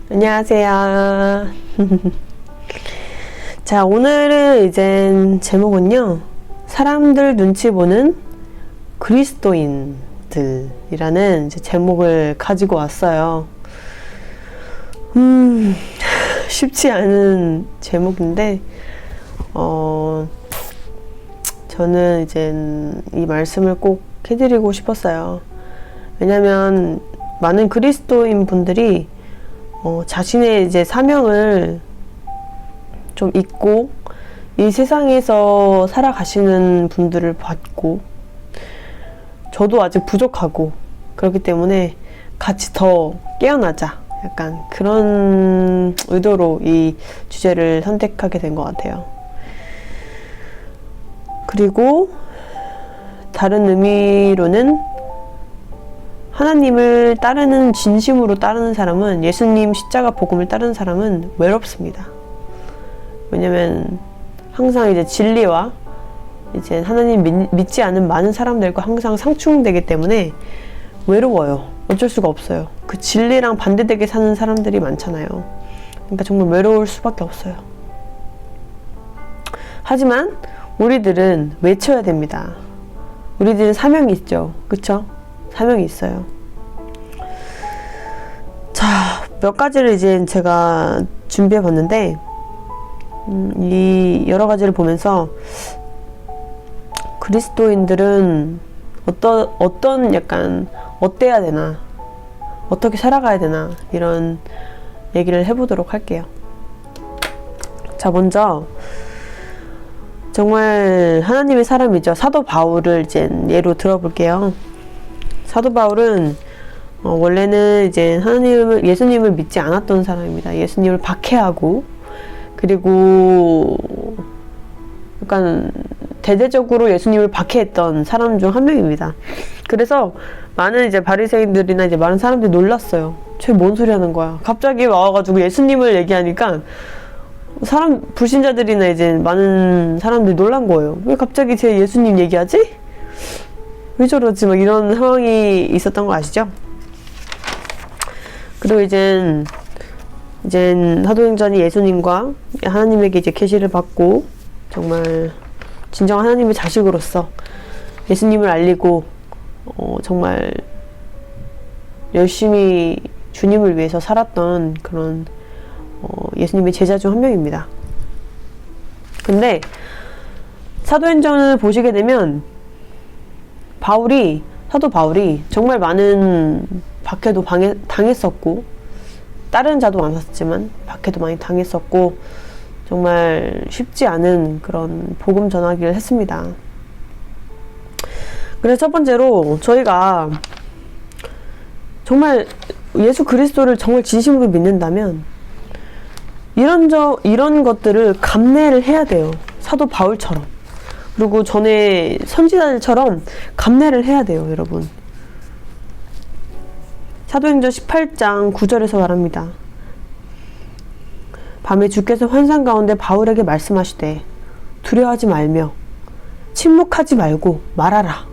안녕하세요. 자, 오늘은 이제 제목은요, 사람들 눈치 보는 그리스도인들이라는 이제 제목을 가지고 왔어요. 쉽지 않은 제목인데, 저는 이제 이 말씀을 꼭 해드리고 싶었어요. 왜냐면 많은 그리스도인 분들이 자신의 이제 사명을 좀 잊고 이 세상에서 살아가시는 분들을 봤고, 저도 아직 부족하고, 그렇기 때문에 같이 더 깨어나자, 약간 그런 의도로 이 주제를 선택하게 된 것 같아요. 그리고 다른 의미로는 하나님을 따르는, 진심으로 따르는 사람은, 예수님 십자가 복음을 따르는 사람은 외롭습니다. 왜냐면 항상 이제 진리와 이제 하나님 믿지 않는 많은 사람들과 항상 상충되기 때문에 외로워요. 어쩔 수가 없어요. 그 진리랑 반대되게 사는 사람들이 많잖아요. 그러니까 정말 외로울 수밖에 없어요. 하지만 우리들은 외쳐야 됩니다. 우리들은 사명이 있죠. 그쵸? 사명이 있어요. 자, 몇 가지를 이제 제가 준비해 봤는데, 이 여러 가지를 보면서 그리스도인들은 어떤 약간 어때야 되나, 어떻게 살아가야 되나, 이런 얘기를 해보도록 할게요. 자, 먼저 정말 하나님의 사람이죠. 사도 바울을 이제 예로 들어볼게요. 사도 바울은 원래는 이제 예수님을 믿지 않았던 사람입니다. 예수님을 박해하고, 그리고 약간 대대적으로 예수님을 박해했던 사람 중 한 명입니다. 그래서 많은 이제 바리새인들이나 이제 많은 사람들이 놀랐어요. 쟤 뭔 소리 하는 거야? 갑자기 와가지고 예수님을 얘기하니까 불신자들이나 이제 많은 사람들이 놀란 거예요. 왜 갑자기 쟤 예수님 얘기하지? 왜 저러지? 막 이런 상황이 있었던 거 아시죠? 그리고 이제 사도행전이 예수님과 하나님에게 이제 계시를 받고, 정말 진정한 하나님의 자식으로서 예수님을 알리고, 정말 열심히 주님을 위해서 살았던 그런 예수님의 제자 중 한 명입니다. 근데 사도행전을 보시게 되면 사도 바울이 정말 많은 박해도 당했었고, 다른 자도 많았지만 박해도 많이 당했었고, 정말 쉽지 않은 그런 복음 전하기를 했습니다. 그래서 첫 번째로 저희가 정말 예수 그리스도를 정말 진심으로 믿는다면 이런 것들을 감내를 해야 돼요. 사도 바울처럼. 그리고 전에 선지자들처럼 감내를 해야 돼요, 여러분. 사도행전 18장 9절에서 말합니다. 밤에 주께서 환상 가운데 바울에게 말씀하시되 두려워하지 말며 침묵하지 말고 말하라.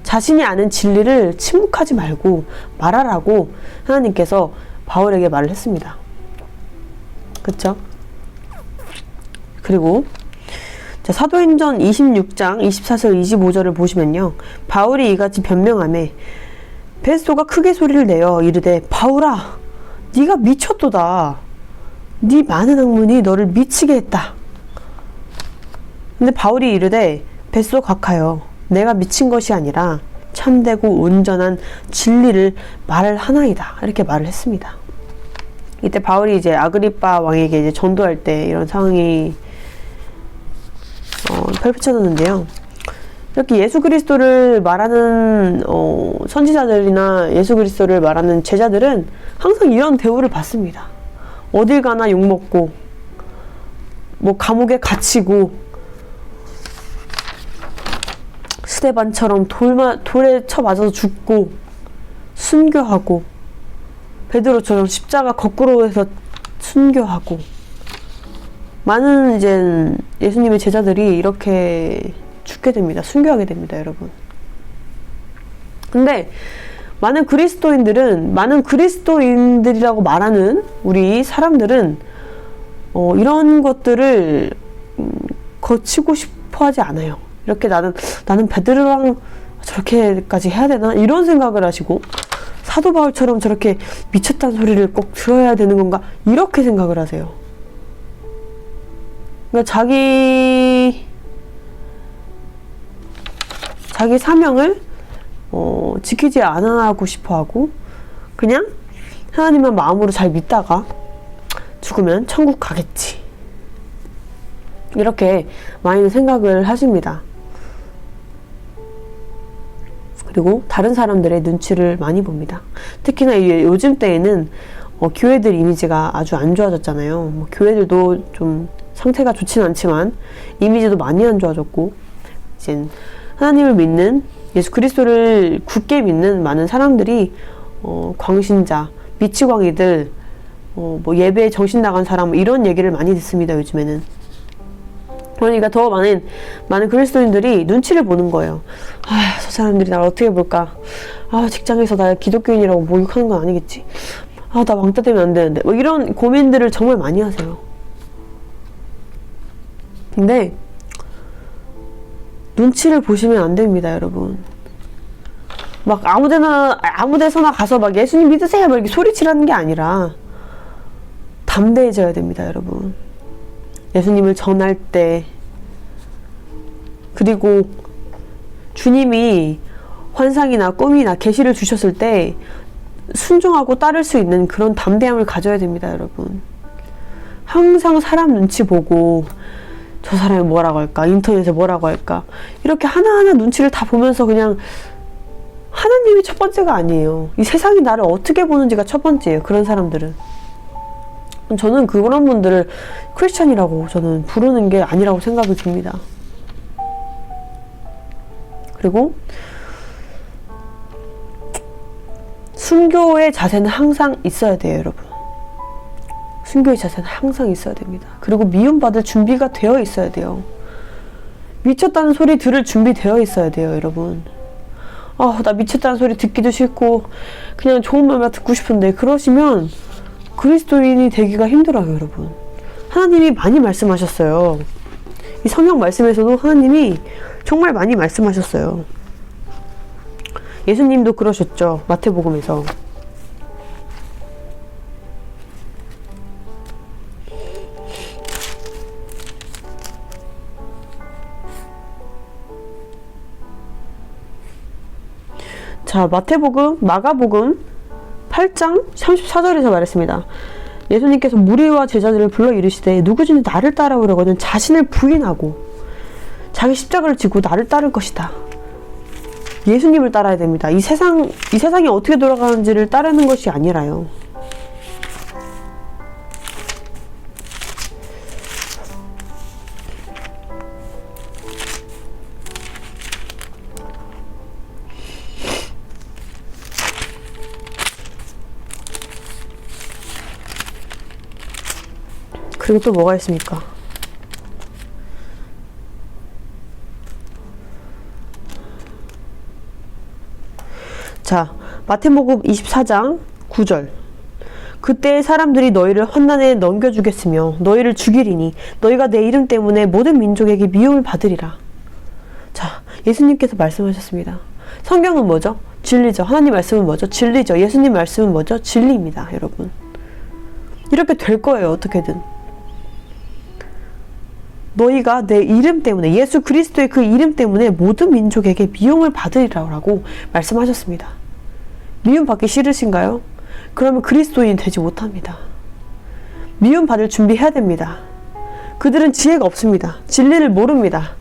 자신이 아는 진리를 침묵하지 말고 말하라고 하나님께서 바울에게 말을 했습니다. 그쵸? 그리고 사도행전 26장 24절 25절을 보시면요, 바울이 이같이 변명하매 베스도가 크게 소리를 내어 이르되 바울아, 네가 미쳤도다. 네 많은 학문이 너를 미치게 했다. 근데 바울이 이르되 베스도 각하여 내가 미친 것이 아니라 참되고 온전한 진리를 말을 하나이다. 이렇게 말을 했습니다. 이때 바울이 이제 아그리빠 왕에게 이제 전도할 때 이런 상황이 펼쳐졌는데요. 이렇게 예수 그리스도를 말하는 선지자들이나 예수 그리스도를 말하는 제자들은 항상 이런 대우를 받습니다. 어딜 가나 욕먹고, 뭐 감옥에 갇히고, 스데반처럼 돌에 쳐 맞아서 죽고, 순교하고, 베드로처럼 십자가 거꾸로 해서 순교하고, 많은 이제 예수님의 제자들이 이렇게 죽게 됩니다. 순교하게 됩니다, 여러분. 근데 많은 그리스도인들이라고 말하는 우리 사람들은 이런 것들을 거치고 싶어 하지 않아요. 이렇게 나는 베드로랑 저렇게까지 해야 되나? 이런 생각을 하시고, 사도 바울처럼 저렇게 미쳤다는 소리를 꼭 들어야 되는 건가? 이렇게 생각을 하세요. 그러니까 자기 사명을 지키지 않아하고 싶어 하고, 그냥 하나님만 마음으로 잘 믿다가 죽으면 천국 가겠지, 이렇게 많이는 생각을 하십니다. 그리고 다른 사람들의 눈치를 많이 봅니다. 특히나 요즘 때에는 교회들 이미지가 아주 안 좋아졌잖아요. 뭐 교회들도 좀 상태가 좋진 않지만 이미지도 많이 안 좋아졌고, 이제 하나님을 믿는, 예수 그리스도를 굳게 믿는 많은 사람들이 광신자, 미치광이들, 뭐 예배에 정신 나간 사람, 이런 얘기를 많이 듣습니다, 요즘에는. 그러니까 더 많은 그리스도인들이 눈치를 보는 거예요. 저 사람들이 나를 어떻게 볼까? 직장에서 나 기독교인이라고 모욕하는 건 아니겠지? 나 왕따 되면 안 되는데. 뭐 이런 고민들을 정말 많이 하세요. 근데 눈치를 보시면 안 됩니다, 여러분. 막 아무 데서나 가서 막 예수님 믿으세요, 막 이렇게 소리치라는 게 아니라 담대해져야 됩니다, 여러분. 예수님을 전할 때, 그리고 주님이 환상이나 꿈이나 계시를 주셨을 때 순종하고 따를 수 있는 그런 담대함을 가져야 됩니다, 여러분. 항상 사람 눈치 보고, 저 사람이 뭐라고 할까, 인터넷에 뭐라고 할까, 이렇게 하나하나 눈치를 다 보면서 그냥 하나님이 첫 번째가 아니에요. 이 세상이 나를 어떻게 보는지가 첫 번째예요, 그런 사람들은. 저는 그런 분들을 크리스찬이라고 저는 부르는 게 아니라고 생각이 듭니다. 그리고 순교의 자세는 항상 있어야 돼요, 여러분. 순교의 자세는 항상 있어야 됩니다. 그리고 미움받을 준비가 되어 있어야 돼요. 미쳤다는 소리 들을 준비 되어 있어야 돼요, 여러분. 나 미쳤다는 소리 듣기도 싫고 그냥 좋은 말만 듣고 싶은데, 그러시면 그리스도인이 되기가 힘들어요, 여러분. 하나님이 많이 말씀하셨어요. 이 성경 말씀에서도 하나님이 정말 많이 말씀하셨어요. 예수님도 그러셨죠, 마태복음에서. 자, 마가복음 8장 34절에서 말했습니다. 예수님께서 무리와 제자들을 불러 이르시되 누구든지 나를 따라오려거든 자신을 부인하고 자기 십자가를 지고 나를 따를 것이다. 예수님을 따라야 됩니다. 이 세상이 어떻게 돌아가는지를 따르는 것이 아니라요. 그리고 또 뭐가 있습니까? 자, 마태복음 24장 9절. 그때 사람들이 너희를 환난에 넘겨주겠으며 너희를 죽이리니 너희가 내 이름 때문에 모든 민족에게 미움을 받으리라. 자, 예수님께서 말씀하셨습니다. 성경은 뭐죠? 진리죠. 하나님 말씀은 뭐죠? 진리죠. 예수님 말씀은 뭐죠? 진리입니다, 여러분. 이렇게 될 거예요, 어떻게든. 너희가 내 이름 때문에, 예수 그리스도의 그 이름 때문에 모든 민족에게 미움을 받으리라고 말씀하셨습니다. 미움 받기 싫으신가요? 그러면 그리스도인이 되지 못합니다. 미움 받을 준비해야 됩니다. 그들은 지혜가 없습니다. 진리를 모릅니다.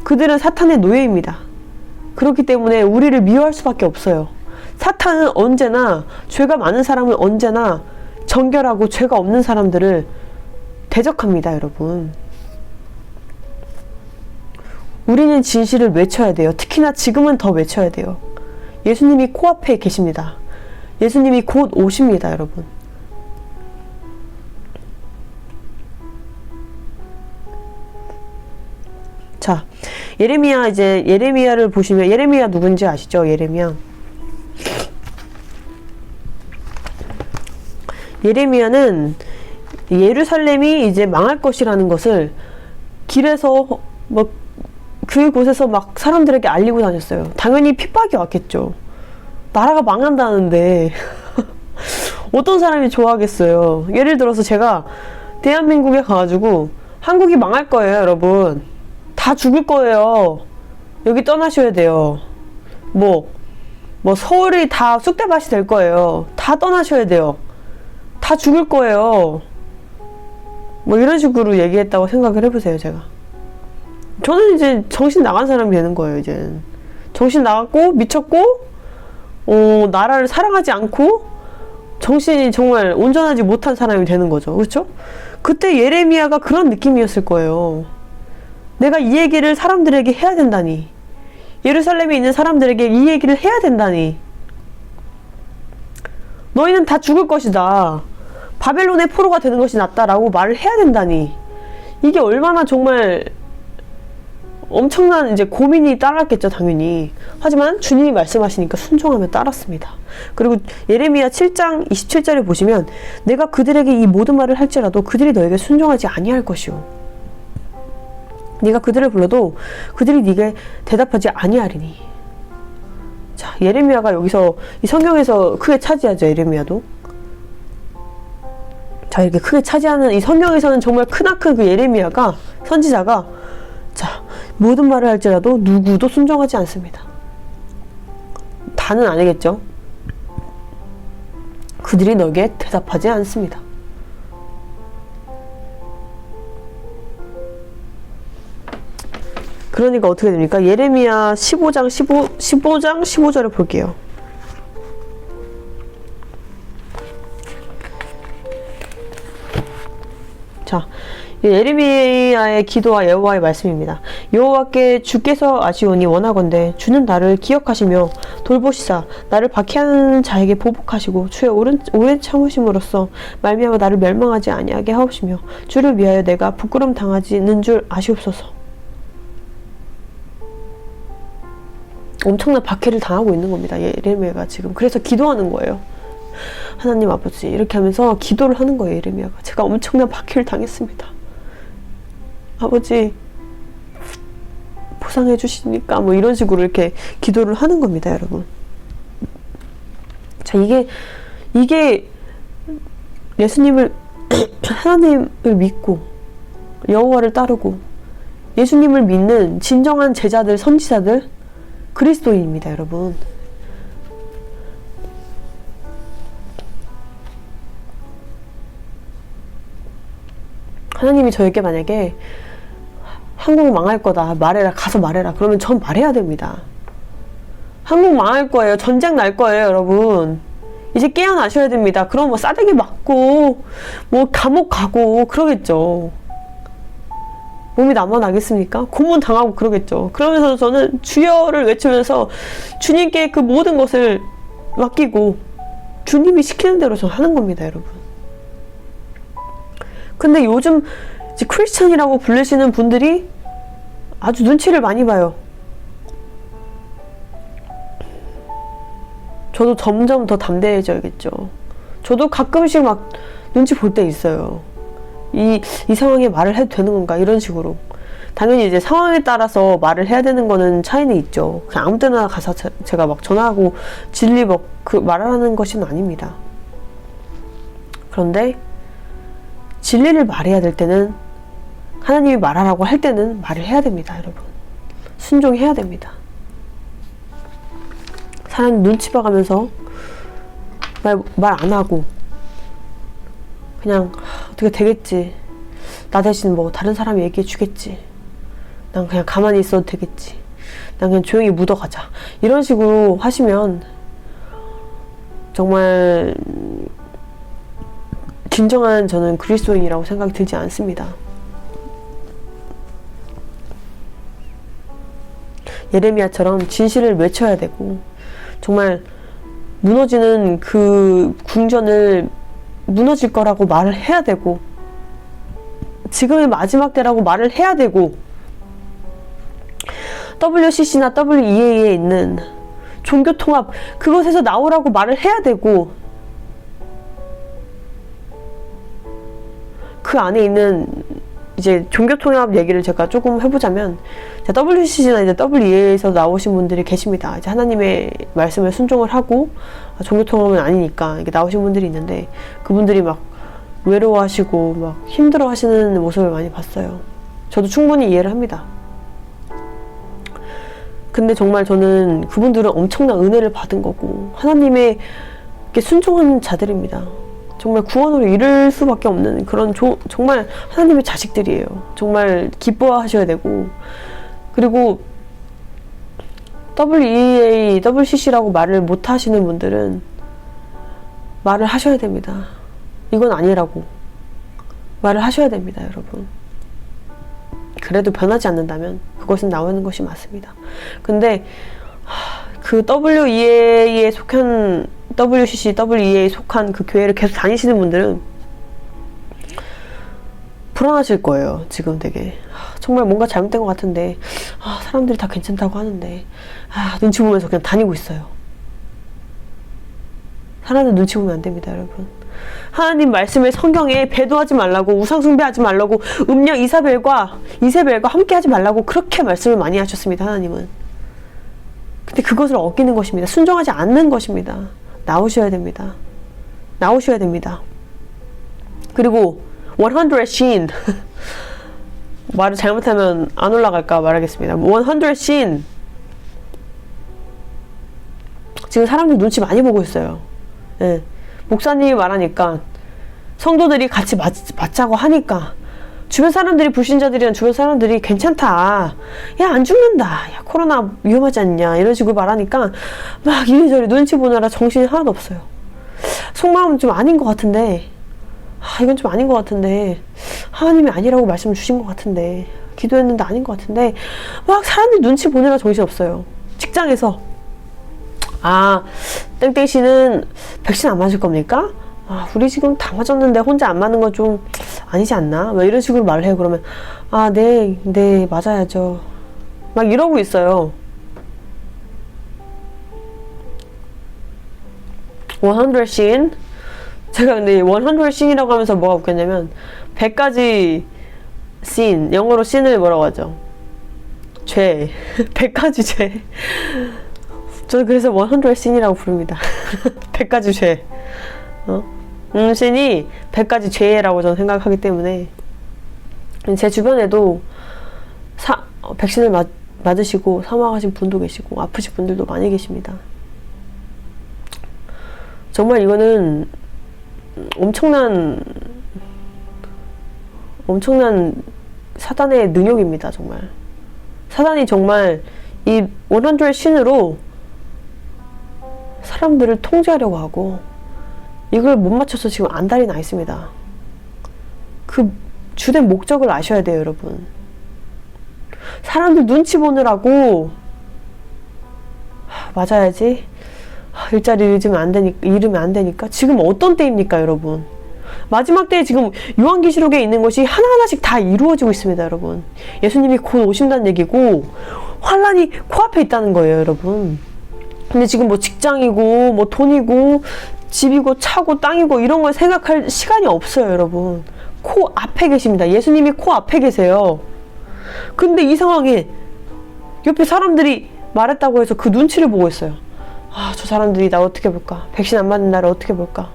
그들은 사탄의 노예입니다. 그렇기 때문에 우리를 미워할 수밖에 없어요. 사탄은 언제나, 죄가 많은 사람은 언제나 정결하고 죄가 없는 사람들을 대적합니다, 여러분. 우리는 진실을 외쳐야 돼요. 특히나 지금은 더 외쳐야 돼요. 예수님이 코앞에 계십니다. 예수님이 곧 오십니다, 여러분. 자, 예레미야를 보시면, 예레미야 누군지 아시죠? 예레미야. 예레미야는 예루살렘이 이제 망할 것이라는 것을 길에서 막 그곳에서 막 사람들에게 알리고 다녔어요. 당연히 핍박이 왔겠죠. 나라가 망한다는데 어떤 사람이 좋아하겠어요. 예를 들어서 제가 대한민국에 가가지고 한국이 망할 거예요, 여러분. 다 죽을 거예요. 여기 떠나셔야 돼요. 뭐 서울이 다 쑥대밭이 될 거예요. 다 떠나셔야 돼요. 다 죽을 거예요. 뭐 이런 식으로 얘기했다고 생각을 해보세요, 제가. 저는 이제 정신 나간 사람이 되는 거예요, 이제. 정신 나갔고, 미쳤고, 나라를 사랑하지 않고, 정신이 정말 온전하지 못한 사람이 되는 거죠. 그렇죠? 그때 예레미야가 그런 느낌이었을 거예요. 내가 이 얘기를 사람들에게 해야 된다니. 예루살렘에 있는 사람들에게 이 얘기를 해야 된다니. 너희는 다 죽을 것이다. 바벨론의 포로가 되는 것이 낫다라고 말을 해야 된다니. 이게 얼마나 정말 엄청난 이제 고민이 따랐겠죠, 당연히. 하지만 주님이 말씀하시니까 순종하며 따랐습니다. 그리고 예레미야 7장 27절에 보시면 내가 그들에게 이 모든 말을 할지라도 그들이 너에게 순종하지 아니할 것이오. 네가 그들을 불러도 그들이 네게 대답하지 아니하리니. 자, 예레미야가 여기서 이 성경에서 크게 차지하죠, 예레미야도. 자, 이렇게 크게 차지하는 이 성경에서는 정말 크나큰 그 예레미야가, 선지자가, 자, 모든 말을 할지라도 누구도 순종하지 않습니다. 다는 아니겠죠. 그들이 너에게 대답하지 않습니다. 그러니까 어떻게 됩니까? 예레미야 15장 15절을 볼게요. 자, 예레미야의 기도와 여호와의 말씀입니다. 여호와께 주께서 아시오니 원하건대 주는 나를 기억하시며 돌보시사 나를 박해하는 자에게 보복하시고 주의 오랜 참으심으로써 말미암아 나를 멸망하지 아니하게 하옵시며 주를 위하여 내가 부끄럼 당하지는 줄 아시옵소서. 엄청난 박해를 당하고 있는 겁니다, 예레미야가 지금. 그래서 기도하는 거예요. 하나님 아버지, 이렇게 하면서 기도를 하는 거예요, 예레미야가. 제가 엄청난 박해를 당했습니다. 아버지, 보상해 주시니까, 뭐 이런 식으로 이렇게 기도를 하는 겁니다, 여러분. 자, 이게 예수님을, 하나님을 믿고, 여호와를 따르고, 예수님을 믿는 진정한 제자들, 선지자들, 그리스도인입니다, 여러분. 하나님이 저에게 만약에 한국 망할 거다, 말해라, 가서 말해라, 그러면 전 말해야 됩니다. 한국 망할 거예요. 전쟁 날 거예요, 여러분. 이제 깨어나셔야 됩니다. 그럼 뭐 싸대기 맞고 뭐 감옥 가고 그러겠죠. 몸이 남아나겠습니까? 고문 당하고 그러겠죠. 그러면서 저는 주여를 외치면서 주님께 그 모든 것을 맡기고 주님이 시키는 대로 저 하는 겁니다, 여러분. 근데 요즘 이제 크리스천이라고 부르시는 분들이 아주 눈치를 많이 봐요. 저도 점점 더 담대해져야겠죠. 저도 가끔씩 막 눈치 볼 때 있어요. 이 상황에 말을 해도 되는 건가? 이런 식으로. 당연히 이제 상황에 따라서 말을 해야 되는 거는 차이는 있죠. 그냥 아무 때나 가서 제가 막 전화하고 진리 막 그 말하는 것은 아닙니다. 그런데 진리를 말해야 될 때는, 하나님이 말하라고 할 때는 말을 해야 됩니다, 여러분. 순종해야 됩니다. 사람 눈치 봐가면서 말 안 하고 그냥 어떻게 되겠지, 나 대신 뭐 다른 사람이 얘기해 주겠지, 난 그냥 가만히 있어도 되겠지, 난 그냥 조용히 묻어가자, 이런 식으로 하시면 정말 진정한 저는 그리스도인이라고 생각이 들지 않습니다. 예레미야처럼 진실을 외쳐야 되고, 정말 무너지는 그 궁전을 무너질 거라고 말을 해야 되고, 지금의 마지막 때라고 말을 해야 되고, WCC나 WEA에 있는 종교통합, 그것에서 나오라고 말을 해야 되고, 그 안에 있는 이제 종교통합 얘기를 제가 조금 해보자면, WCC나 이제 WEA에서 나오신 분들이 계십니다. 이제 하나님의 말씀을 순종을 하고 종교통합은 아니니까 이렇게 나오신 분들이 있는데, 그분들이 막 외로워하시고 막 힘들어하시는 모습을 많이 봤어요. 저도 충분히 이해를 합니다. 근데 정말 저는 그분들은 엄청난 은혜를 받은 거고 하나님의 순종하는 자들입니다. 정말 구원으로 이룰 수밖에 없는 그런 정말 하나님의 자식들이에요. 정말 기뻐하셔야 되고, 그리고 WEA, WCC라고 말을 못 하시는 분들은 말을 하셔야 됩니다. 이건 아니라고 말을 하셔야 됩니다, 여러분. 그래도 변하지 않는다면 그것은 나오는 것이 맞습니다. 근데 그 WEA에 속한 WCC, WEA에 속한 그 교회를 계속 다니시는 분들은 불안하실 거예요. 지금 되게 정말 뭔가 잘못된 것 같은데 사람들이 다 괜찮다고 하는데 눈치 보면서 그냥 다니고 있어요. 사람들 눈치 보면 안 됩니다, 여러분. 하나님 말씀에 성경에 배도하지 말라고, 우상숭배하지 말라고, 음녀 이세벨과 함께 하지 말라고 그렇게 말씀을 많이 하셨습니다, 하나님은. 근데 그것을 어기는 것입니다. 순종하지 않는 것입니다. 나오셔야 됩니다. 나오셔야 됩니다. 그리고 100 신 말을 잘못하면 안 올라갈까 말하겠습니다. 100 신 지금 사람들 눈치 많이 보고 있어요. 예. 목사님이 말하니까 성도들이 같이 맞자고 하니까 주변 사람들이, 불신자들이랑 주변 사람들이 괜찮다, 야 안 죽는다, 야 코로나 위험하지 않냐 이런 식으로 말하니까 막 이리저리 눈치 보느라 정신이 하나도 없어요. 속마음은 좀 아닌 것 같은데, 이건 좀 아닌 것 같은데, 하나님이 아니라고 말씀 주신 것 같은데, 기도했는데 아닌 것 같은데, 막 사람들 눈치 보느라 정신 없어요. 직장에서 땡땡 씨는 백신 안 맞을 겁니까? 우리 지금 다 맞았는데 혼자 안 맞는 건 좀 아니지 않나? 막 이런 식으로 말을 해요. 그러면 네 맞아야죠. 막 이러고 있어요. 100 신? 제가 근데 100 신이라고 하면서 뭐가 웃겼냐면 100가지 신, 영어로 신을 뭐라고 하죠? 죄. 100가지 죄. 저는 그래서 100 신이라고 부릅니다. 100가지 죄. 신이 100가지 죄라고 저는 생각하기 때문에, 제 주변에도 백신을 맞으시고 사망하신 분도 계시고 아프신 분들도 많이 계십니다. 정말 이거는 엄청난 사단의 능욕입니다. 정말 사단이 정말 이 100 신으로 사람들을 통제하려고 하고, 이걸 못 맞춰서 지금 안달이 나 있습니다. 그 주된 목적을 아셔야 돼요, 여러분. 사람들 눈치 보느라고 맞아야지, 일자리 잃으면 안 되니까. 지금 어떤 때입니까, 여러분? 마지막 때에 지금 요한계시록에 있는 것이 하나하나씩 다 이루어지고 있습니다, 여러분. 예수님이 곧 오신다는 얘기고 환란이 코앞에 있다는 거예요, 여러분. 근데 지금 뭐 직장이고 뭐 돈이고 집이고 차고 땅이고 이런 걸 생각할 시간이 없어요, 여러분. 코앞에 계십니다. 예수님이 코앞에 계세요. 근데 이 상황에 옆에 사람들이 말했다고 해서 그 눈치를 보고 있어요. 저 사람들이 나 어떻게 볼까? 백신 안 맞는 나를 어떻게 볼까?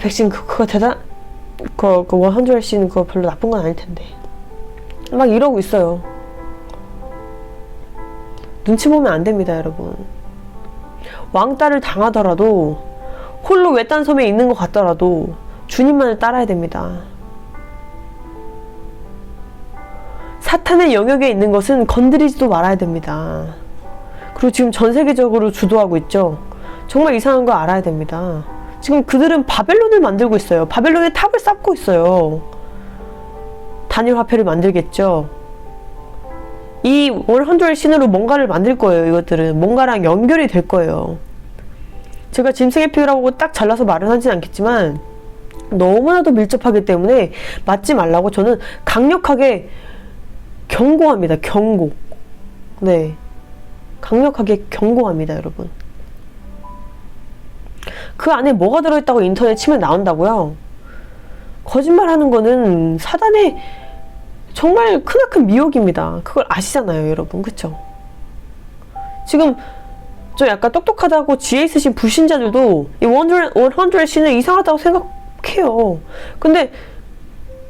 백신 그거 100 신 그거 별로 나쁜 건 아닐 텐데. 막 이러고 있어요. 눈치 보면 안 됩니다, 여러분. 왕따를 당하더라도, 홀로 외딴 섬에 있는 것 같더라도 주님만을 따라야 됩니다. 사탄의 영역에 있는 것은 건드리지도 말아야 됩니다. 그리고 지금 전 세계적으로 주도하고 있죠. 정말 이상한 거 알아야 됩니다. 지금 그들은 바벨론을 만들고 있어요. 바벨론의 탑을 쌓고 있어요. 단일 화폐를 만들겠죠. 이 100 신으로 뭔가를 만들 거예요. 이것들은 뭔가랑 연결이 될 거예요. 제가 짐승의 피라고 딱 잘라서 말은 하진 않겠지만 너무나도 밀접하기 때문에 맞지 말라고 저는 강력하게 경고합니다. 경고. 네, 강력하게 경고합니다, 여러분. 그 안에 뭐가 들어있다고 인터넷 치면 나온다고요? 거짓말하는 거는 사단의 정말 크나큰 미혹입니다. 그걸 아시잖아요, 여러분. 그쵸? 지금 좀 약간 똑똑하다고 지혜 있으신 불신자들도 이 100신을 이상하다고 생각해요. 근데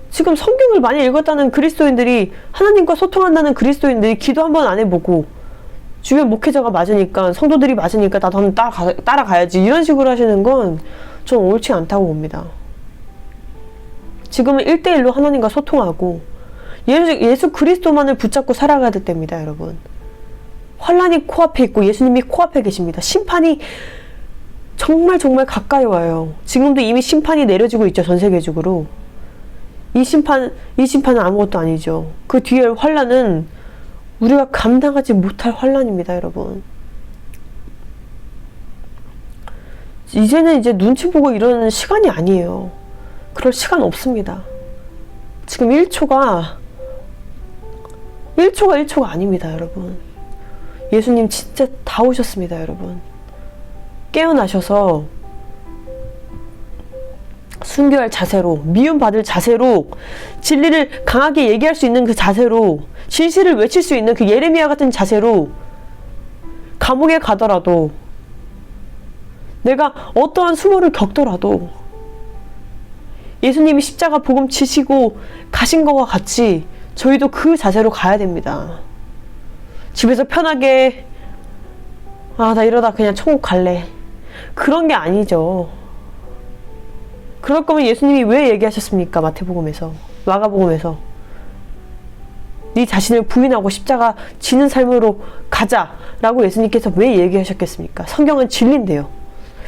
지금 성경을 많이 읽었다는 그리스도인들이, 하나님과 소통한다는 그리스도인들이 기도 한번 안 해보고 주변 목회자가 맞으니까, 성도들이 맞으니까 나도 한번 따라가야지, 이런 식으로 하시는 건 전 옳지 않다고 봅니다. 지금은 1대1로 하나님과 소통하고 예수 그리스도만을 붙잡고 살아가야 될 때입니다, 여러분. 환란이 코앞에 있고 예수님이 코앞에 계십니다. 심판이 정말 가까이 와요. 지금도 이미 심판이 내려지고 있죠, 전 세계적으로. 이 심판은 아무것도 아니죠. 그 뒤에 환란은 우리가 감당하지 못할 환란입니다, 여러분. 이제는 눈치 보고 이러는 시간이 아니에요. 그럴 시간 없습니다. 지금 1초가 아닙니다, 여러분. 예수님 진짜 다 오셨습니다, 여러분. 깨어나셔서 순교할 자세로, 미움받을 자세로, 진리를 강하게 얘기할 수 있는 그 자세로, 진실을 외칠 수 있는 그 예레미야 같은 자세로, 감옥에 가더라도, 내가 어떠한 수모를 겪더라도 예수님이 십자가 복음 지시고 가신 것과 같이 저희도 그 자세로 가야 됩니다. 집에서 편하게 나 이러다 그냥 천국 갈래, 그런 게 아니죠. 그럴 거면 예수님이 왜 얘기하셨습니까? 마태복음에서, 마가복음에서 네 자신을 부인하고 십자가 지는 삶으로 가자라고 예수님께서 왜 얘기하셨겠습니까? 성경은 진리인데요.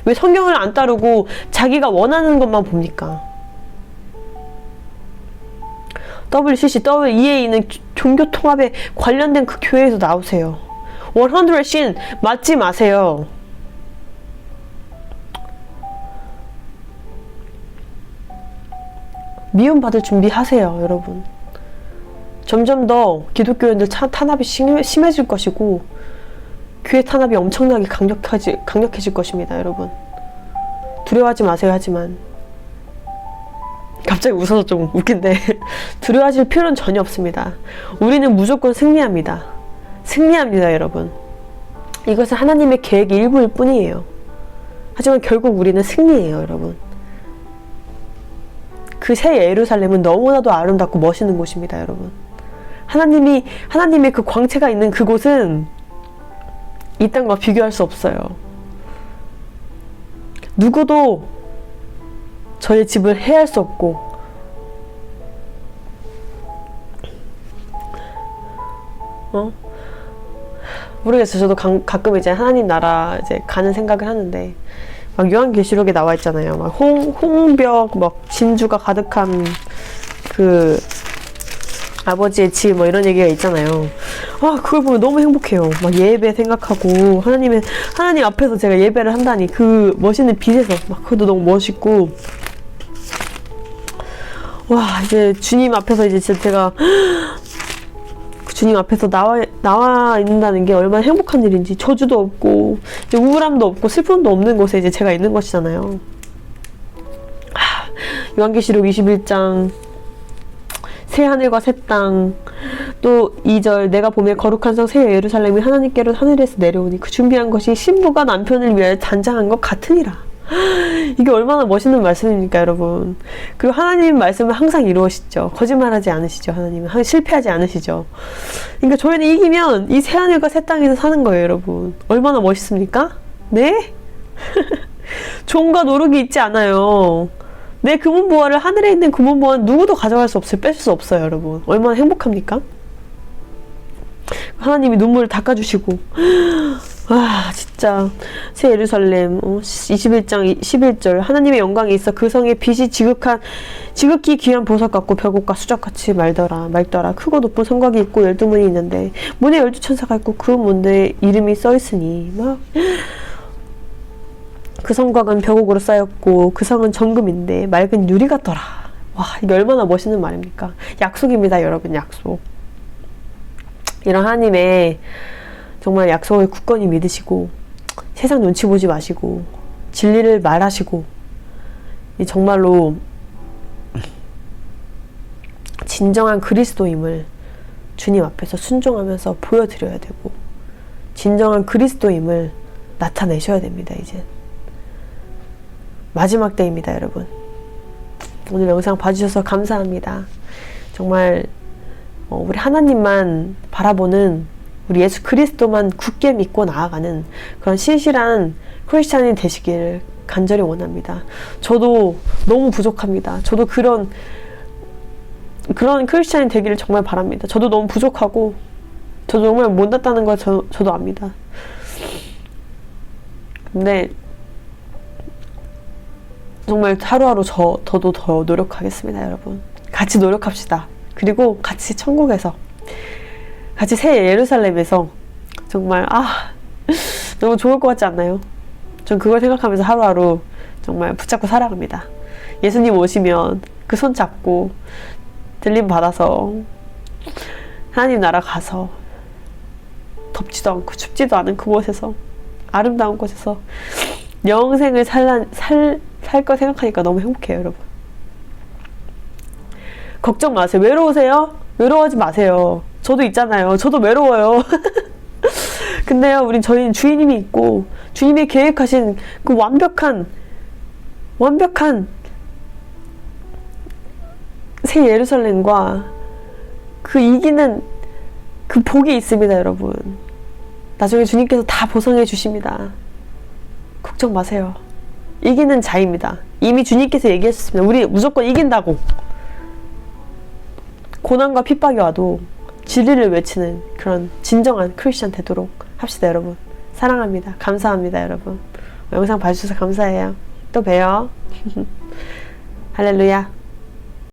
왜 성경을 안 따르고 자기가 원하는 것만 봅니까? WCC, WEA 있는 종교 통합에 관련된 그 교회에서 나오세요. 100신 맞지 마세요. 미움받을 준비하세요, 여러분. 점점 더 기독교인들 탄압이 심해질 것이고, 교회 탄압이 엄청나게 강력해질 것입니다, 여러분. 두려워하지 마세요. 하지만 갑자기 웃어서 좀 웃긴데 두려워하실 필요는 전혀 없습니다. 우리는 무조건 승리합니다. 여러분. 이것은 하나님의 계획의 일부일 뿐이에요. 하지만 결국 우리는 승리예요, 여러분. 그 새 예루살렘은 너무나도 아름답고 멋있는 곳입니다, 여러분. 하나님의 그 광채가 있는 그곳은 이 땅과 비교할 수 없어요. 누구도 저의 집을 해할 수 없고, 모르겠어요. 저도 가끔 이제 하나님 나라 이제 가는 생각을 하는데, 막 요한계시록에 나와 있잖아요. 막 홍벽, 막 진주가 가득한 그 아버지의 집, 뭐 이런 얘기가 있잖아요. 그걸 보면 너무 행복해요. 막 예배 생각하고, 하나님 앞에서 제가 예배를 한다니, 그 멋있는 빛에서 막 그것도 너무 멋있고, 이제 주님 앞에서 이제 진짜 제가 주님 앞에서 나와 있는다는 게 얼마나 행복한 일인지, 저주도 없고 이제 우울함도 없고 슬픔도 없는 곳에 이제 제가 있는 것이잖아요. 요한계시록 21장, 새 하늘과 새 땅, 또 2절, 내가 보며 거룩한 성 새 예루살렘이 하나님께로 하늘에서 내려오니 그 준비한 것이 신부가 남편을 위하여 단장한 것 같으니라. 이게 얼마나 멋있는 말씀입니까, 여러분. 그리고 하나님 말씀은 항상 이루어지죠. 거짓말하지 않으시죠. 하나님은 실패하지 않으시죠. 그러니까 저희는 이기면 이 새 하늘과 새 땅에서 사는 거예요, 여러분. 얼마나 멋있습니까? 네? 종과 노룩이 있지 않아요. 내 금은보화를, 하늘에 있는 금은보화는 누구도 가져갈 수 없어요. 뺏을 수 없어요, 여러분. 얼마나 행복합니까? 하나님이 눈물을 닦아주시고, 진짜 새 예루살렘, 21장 11절, 하나님의 영광이 있어 그 성의 빛이 지극히 귀한 보석 같고 벽옥과 수적같이 맑더라. 크고 높은 성곽이 있고 12문이 있는데 문에 12천사가 있고 그 문에 이름이 써있으니, 막 그 성곽은 벽옥으로 쌓였고 그 성은 정금인데 맑은 유리 같더라. 이게 얼마나 멋있는 말입니까? 약속입니다, 여러분. 약속. 이런 하나님의 정말 약속을 굳건히 믿으시고, 세상 눈치 보지 마시고, 진리를 말하시고, 정말로 진정한 그리스도임을 주님 앞에서 순종하면서 보여드려야 되고, 진정한 그리스도임을 나타내셔야 됩니다. 이제 마지막 때입니다, 여러분. 오늘 영상 봐주셔서 감사합니다. 정말 우리 하나님만 바라보는, 우리 예수 그리스도만 굳게 믿고 나아가는 그런 신실한 크리스찬이 되시기를 간절히 원합니다. 저도 너무 부족합니다. 저도 그런 크리스찬이 되기를 정말 바랍니다. 저도 너무 부족하고, 저도 정말 못났다는 걸 저도 압니다. 근데 정말 하루하루 저도 더 노력하겠습니다, 여러분. 같이 노력합시다. 그리고 같이 천국에서, 같이 새 예루살렘에서 정말 너무 좋을 것 같지 않나요? 전 그걸 생각하면서 하루하루 정말 붙잡고 살아갑니다. 예수님 오시면 그 손 잡고 들림 받아서 하나님 나라 가서 덥지도 않고 춥지도 않은 그곳에서, 아름다운 곳에서 영생을 살 거 생각하니까 너무 행복해요, 여러분. 걱정 마세요. 외로우세요? 외로워하지 마세요. 저도 있잖아요. 저도 외로워요. 근데요, 저희는 주님이 있고, 주님이 계획하신 그 완벽한 새 예루살렘과 그 이기는 그 복이 있습니다, 여러분. 나중에 주님께서 다 보상해 주십니다. 걱정 마세요. 이기는 자입니다. 이미 주님께서 얘기하셨습니다. 우리 무조건 이긴다고. 고난과 핍박이 와도 진리를 외치는 그런 진정한 크리스천 되도록 합시다, 여러분. 사랑합니다. 감사합니다, 여러분. 영상 봐주셔서 감사해요. 또 봬요. 할렐루야.